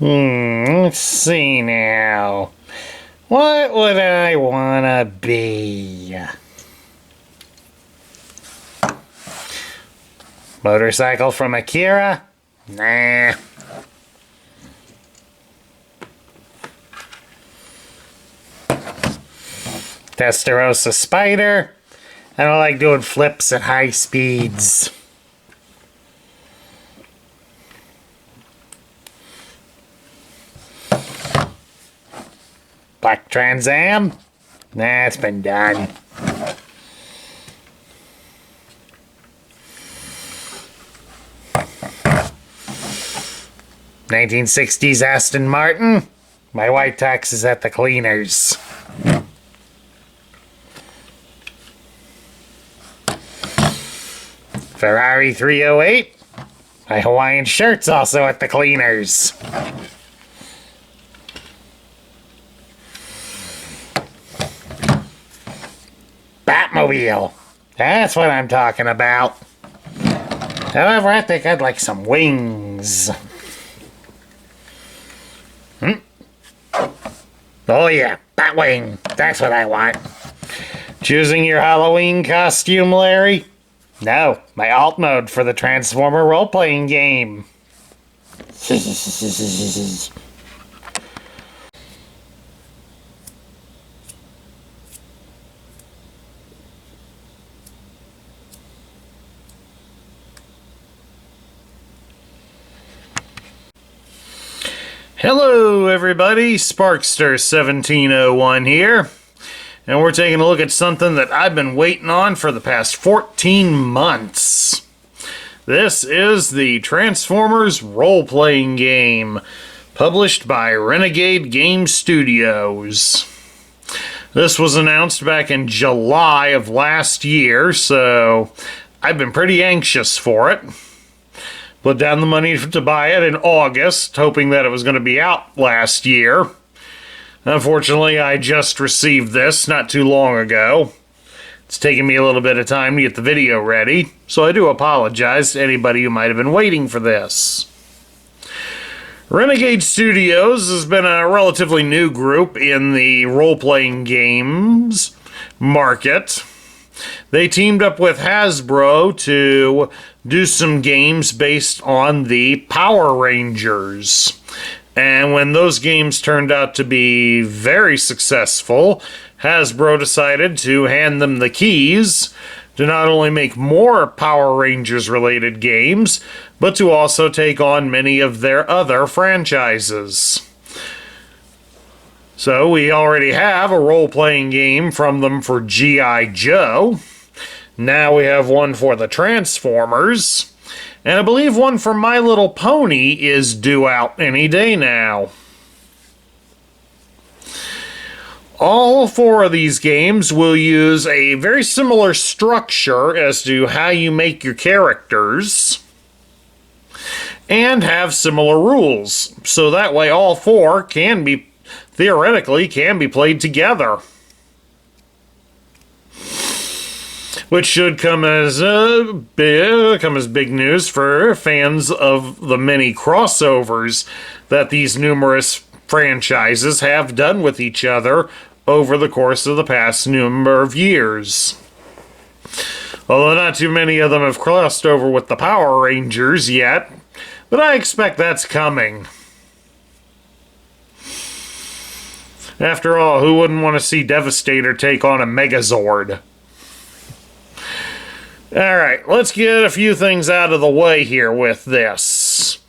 Let's see now. What would I wanna be? Motorcycle from Akira? Nah. Testarossa spider? I don't like doing flips at high speeds. Black Trans Am? Nah, it's been done. '60s Aston Martin? My white tux is at the cleaners. Ferrari 308? My Hawaiian shirt's also at the cleaners. Batmobile. That's what I'm talking about. However, I think I'd like some wings. Oh yeah, Batwing. That's what I want. Choosing your Halloween costume, Larry? No, my alt mode for the Transformer role-playing game. Hello everybody, Sparkster1701 here, and we're taking a look at something that I've been waiting on for the past 14 months. This is the Transformers role-playing game, published by Renegade Studios. This was announced back in July of last year, so I've been pretty anxious for it. Put down the money to buy it in August, hoping that it was going to be out last year. Unfortunately, I just received this not too long ago. It's taken me a little bit of time to get the video ready, so I do apologize to anybody who might have been waiting for this. Renegade Studios has been a relatively new group in the role-playing games market. They teamed up with Hasbro to do some games based on the Power Rangers. And when those games turned out to be very successful, Hasbro decided to hand them the keys to not only make more Power Rangers related games, but to also take on many of their other franchises. So we already have a role-playing game from them for G.I. Joe. Now we have one for the Transformers. And I believe one for My Little Pony is due out any day now. All four of these games will use a very similar structure as to how you make your characters, and have similar rules. So that way all four can be, theoretically, can be played together. Which should come as big news for fans of the many crossovers that these numerous franchises have done with each other over the course of the past number of years. Although not too many of them have crossed over with the Power Rangers yet, but I expect that's coming. After all, who wouldn't want to see Devastator take on a Megazord? Alright, let's get a few things out of the way here with this.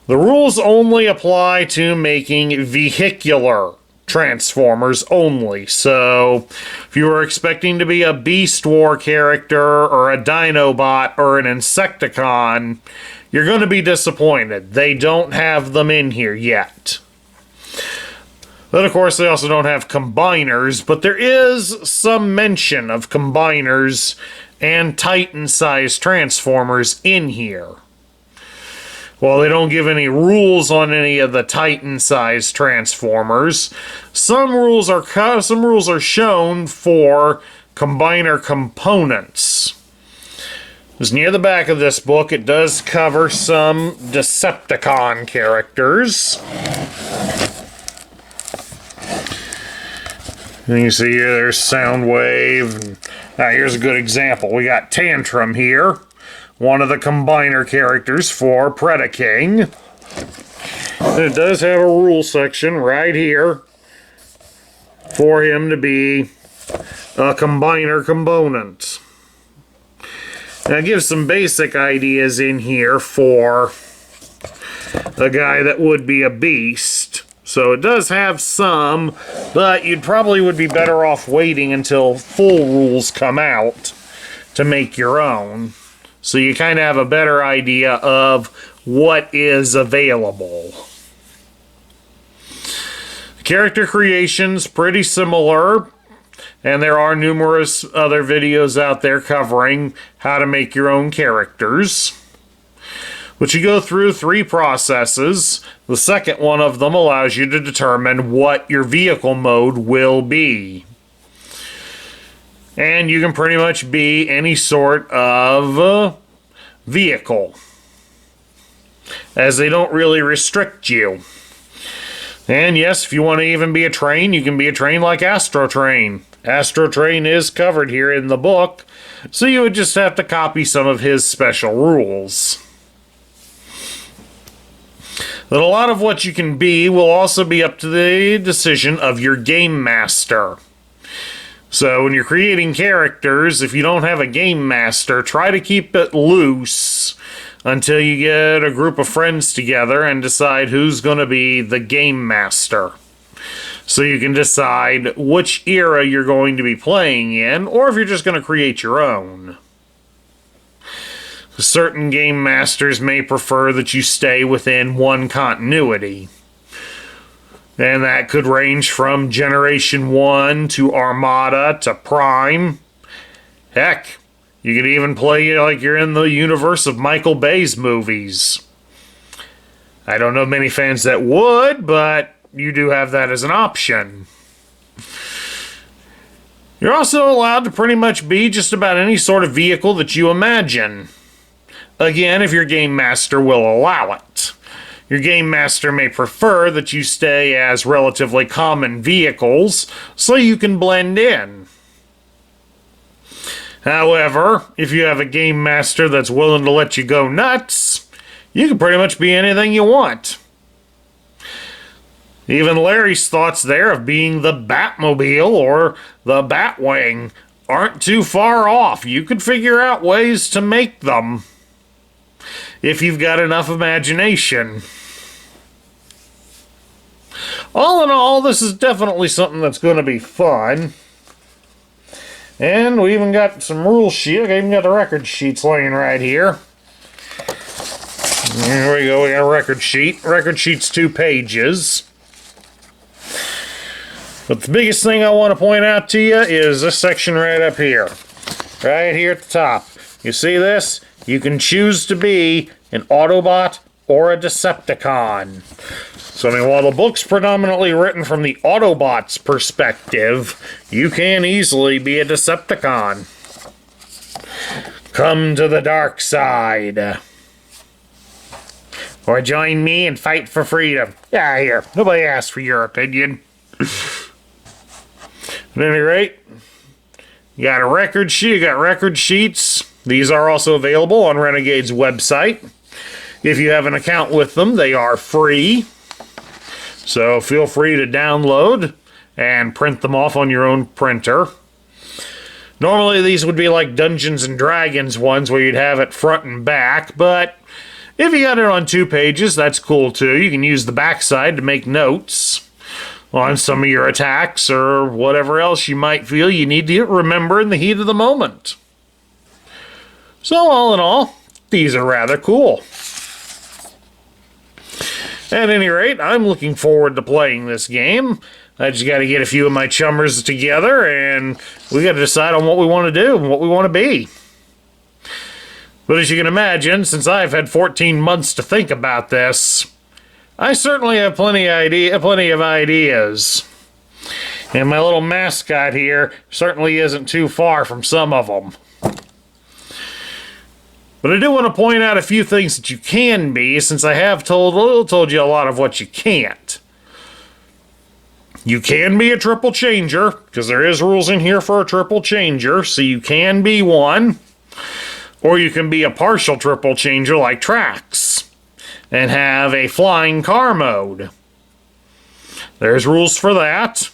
The rules only apply to making vehicular Transformers only, so if you were expecting to be a Beast War character or a Dinobot or an Insecticon, you're going to be disappointed. They don't have them in here yet. Then, of course, they also don't have combiners, but there is some mention of combiners and Titan-sized Transformers in here. While they don't give any rules on any of the Titan-sized Transformers, some rules are shown for combiner components. is near the back of this book, it does cover some Decepticon characters. And you see here, there's Soundwave. Here's a good example. We got Tantrum here, one of the combiner characters for Predaking. And it does have a rule section right here for him to be a combiner component. Now it gives some basic ideas in here for a guy that would be a beast. So it does have some, but you'd probably would be better off waiting until full rules come out to make your own. So you kind of have a better idea of what is available. Character creation's pretty similar, and there are numerous other videos out there covering how to make your own characters. But you go through 3 processes. The second one of them allows you to determine what your vehicle mode will be. And you can pretty much be any sort of vehicle, as they don't really restrict you. And yes, if you want to even be a train, you can be a train like Astro Train. Astro Train is covered here in the book, so you would just have to copy some of his special rules. But a lot of what you can be will also be up to the decision of your game master. So when you're creating characters, if you don't have a game master, try to keep it loose until you get a group of friends together and decide who's going to be the game master. So you can decide which era you're going to be playing in, or if you're just going to create your own. Certain game masters may prefer that you stay within one continuity. And that could range from Generation 1 to Armada to Prime. Heck, you could even play like you're in the universe of Michael Bay's movies. I don't know many fans that would, but you do have that as an option. You're also allowed to pretty much be just about any sort of vehicle that you imagine. Again, if your game master will allow it. Your game master may prefer that you stay as relatively common vehicles so you can blend in. However, if you have a game master that's willing to let you go nuts, you can pretty much be anything you want. Even Larry's thoughts there of being the Batmobile or the Batwing aren't too far off. You could figure out ways to make them if you've got enough imagination. All in all, this is definitely something that's going to be fun. And we even got some rule sheets. I even got the record sheets laying right here. There we go, we got a record sheet. Record sheet's 2 pages. But the biggest thing I want to point out to you is this section right up here. Right here at the top. You see this? You can choose to be an Autobot or a Decepticon. So, I mean, while the book's predominantly written from the Autobot's perspective, you can easily be a Decepticon. Come to the dark side. Or join me and fight for freedom. Yeah, here. Nobody asked for your opinion. At any rate, you got a record sheet, you got record sheets. These are also available on Renegade's website. If you have an account with them, they are free. So feel free to download and print them off on your own printer. Normally these would be like Dungeons and Dragons ones where you'd have it front and back, but if you got it on 2 pages, that's cool too. You can use the backside to make notes on some of your attacks or whatever else you might feel you need to remember in the heat of the moment. So all in all, these are rather cool. At any rate, I'm looking forward to playing this game. I just got to get a few of my chummers together, and we got to decide on what we want to do and what we want to be. But as you can imagine, since I've had 14 months to think about this, I certainly have plenty of ideas. And my little mascot here certainly isn't too far from some of them. But I do want to point out a few things that you can be, since I have told you a lot of what you can't. You can be a triple changer, because there is rules in here for a triple changer, so you can be one. Or you can be a partial triple changer like Trax, and have a flying car mode. There's rules for that.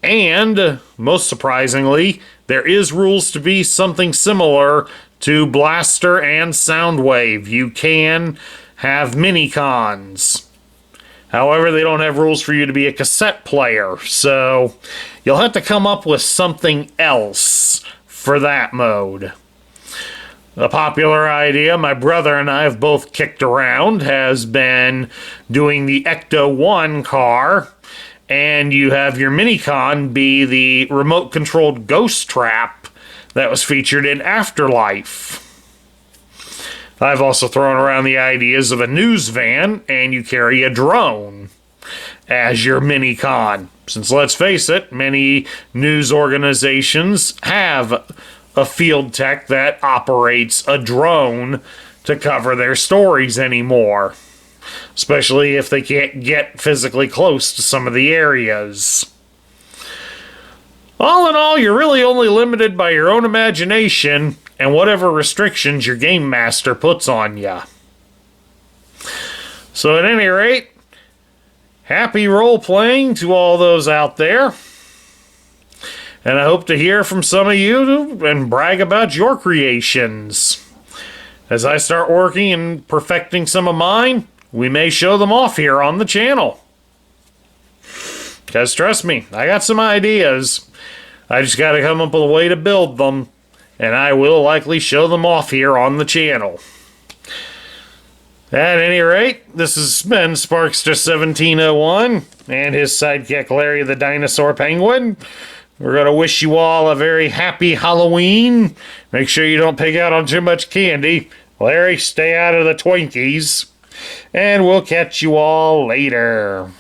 And, most surprisingly, there is rules to be something similar to Blaster and Soundwave. You can have mini-cons. However, they don't have rules for you to be a cassette player, so you'll have to come up with something else for that mode. A popular idea my brother and I have both kicked around has been doing the Ecto-1 car, and you have your mini-con be the remote-controlled ghost trap that was featured in Afterlife. I've also thrown around the ideas of a news van, and you carry a drone as your mini-con. Since, let's face it, many news organizations have a field tech that operates a drone to cover their stories anymore. Especially if they can't get physically close to some of the areas. All in all, you're really only limited by your own imagination and whatever restrictions your game master puts on you. So at any rate, happy role-playing to all those out there. And I hope to hear from some of you and brag about your creations. As I start working and perfecting some of mine, we may show them off here on the channel. Because trust me, I got some ideas. I just got to come up with a way to build them, and I will likely show them off here on the channel. At any rate, this has been Sparkster1701 and his sidekick Larry the Dinosaur Penguin. We're going to wish you all a very happy Halloween. Make sure you don't pig out on too much candy. Larry, stay out of the Twinkies. And we'll catch you all later.